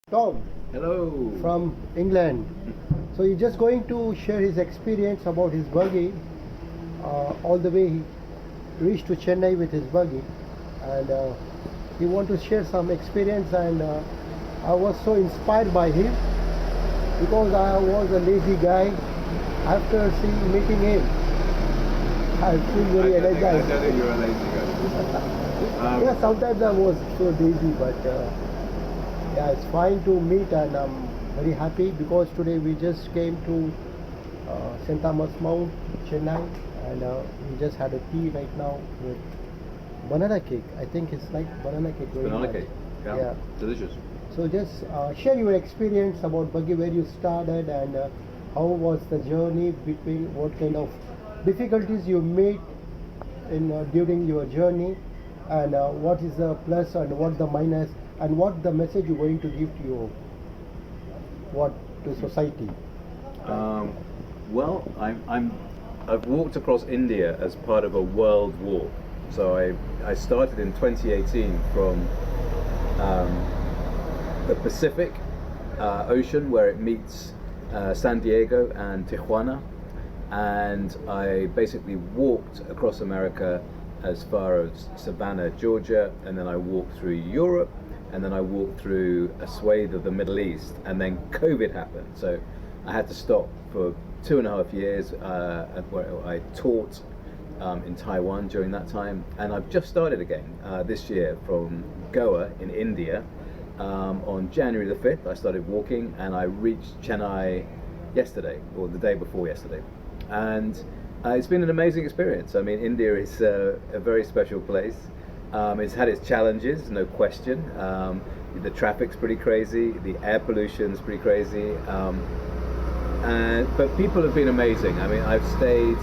Tom Hello. from England. So he's just going to share his experience about his buggy. All the way he reached to Chennai with his buggy, and he want to share some experience. And I was so inspired by him because I was a lazy guy. After meeting him, I feel very I energized. don't think you're a lazy guy. Yeah, sometimes I was so lazy, but yeah, it's fine to meet, and I'm very happy because today we just came to St. Thomas Mount, Chennai, and we just had a tea right now with banana cake. I think it's like banana cake. Very Banana much. cake. Yeah. Delicious. So just share your experience about buggy, where you started, and how was the journey between, what kind of difficulties you met in during your journey, and what is the plus and what the minus, and what the message you're going to give to your to society. Well, I've walked across India as part of a world walk. So I started in 2018 from the Pacific Ocean, where it meets San Diego and Tijuana, and I basically walked across America as far as Savannah, Georgia, and then I walked through Europe, and then I walked through a swathe of the Middle East, and then COVID happened. So I had to stop for 2.5 years, where I taught in Taiwan during that time, and I've just started again this year from Goa in India. On January the 5th, I started walking, and I reached Chennai yesterday, or the day before yesterday, and it's been an amazing experience. I mean, India is a very special place. It's had its challenges, no question. The traffic's pretty crazy, the air pollution's pretty crazy, but people have been amazing. I mean, I've stayed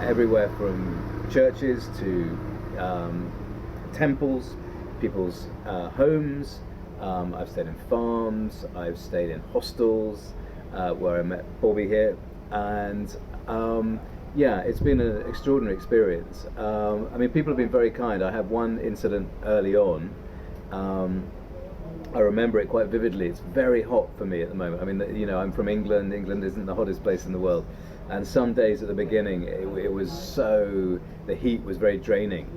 everywhere from churches to temples, people's homes. I've stayed in farms, I've stayed in hostels, where I met Bobby here, and yeah, it's been an extraordinary experience. I mean, people have been very kind. I have one incident early on. I remember it quite vividly. It's very hot for me at the moment. I mean, you know, I'm from England. England isn't the hottest place in the world. And some days at the beginning, it was so, the heat was very draining.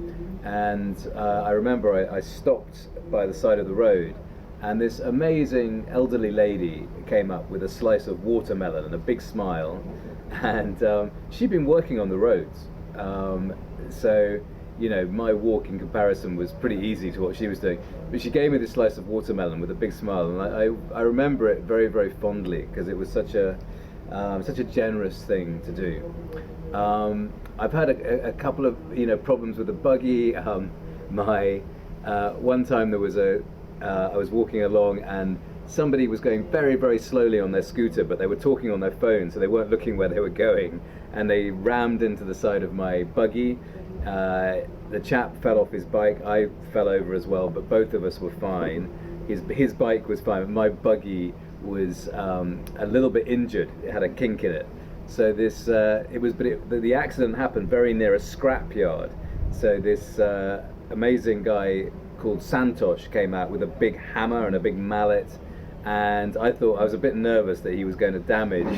And I remember I stopped by the side of the road, and this amazing elderly lady came up with a slice of watermelon and a big smile. And she'd been working on the roads. So, you know, my walk in comparison was pretty easy to what she was doing. But she gave me this slice of watermelon with a big smile, and I remember it very, very fondly, because it was such a generous thing to do. I've had a couple of problems with the buggy. One time there was I was walking along, and somebody was going very, very slowly on their scooter, but they were talking on their phone, so they weren't looking where they were going, and they rammed into the side of my buggy. The chap fell off his bike. I fell over as well, but both of us were fine. His bike was fine. My buggy was a little bit injured. It had a kink in it. So the accident happened very near a scrapyard. So this amazing guy called Santosh came out with a big hammer and a big mallet, and I was a bit nervous that he was going to damage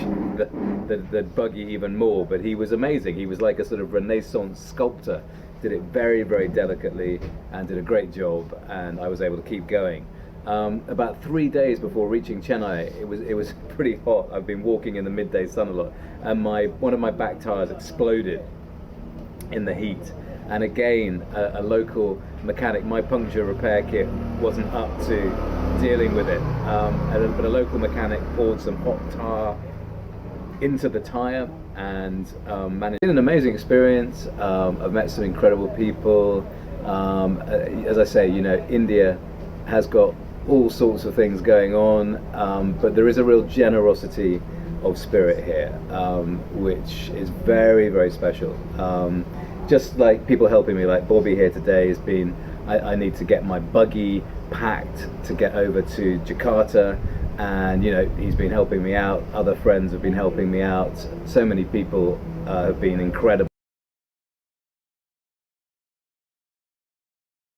the buggy even more, but he was amazing. He was like a sort of Renaissance sculptor, did it very, very delicately and did a great job, and I was able to keep going. About 3 days before reaching Chennai, it was pretty hot. I've been walking in the midday sun a lot, and one of my back tires exploded in the heat. And again, a local mechanic, my puncture repair kit wasn't up to dealing with it, but a local mechanic poured some hot tar into the tire and managed. It's been an amazing experience. I've met some incredible people. As I say, India has got all sorts of things going on, but there is a real generosity of spirit here, which is very, very special. Just like people helping me, like Bobby here today has been, I need to get my buggy packed to get over to Jakarta, and he's been helping me out. Other friends have been helping me out. So many people have been incredible.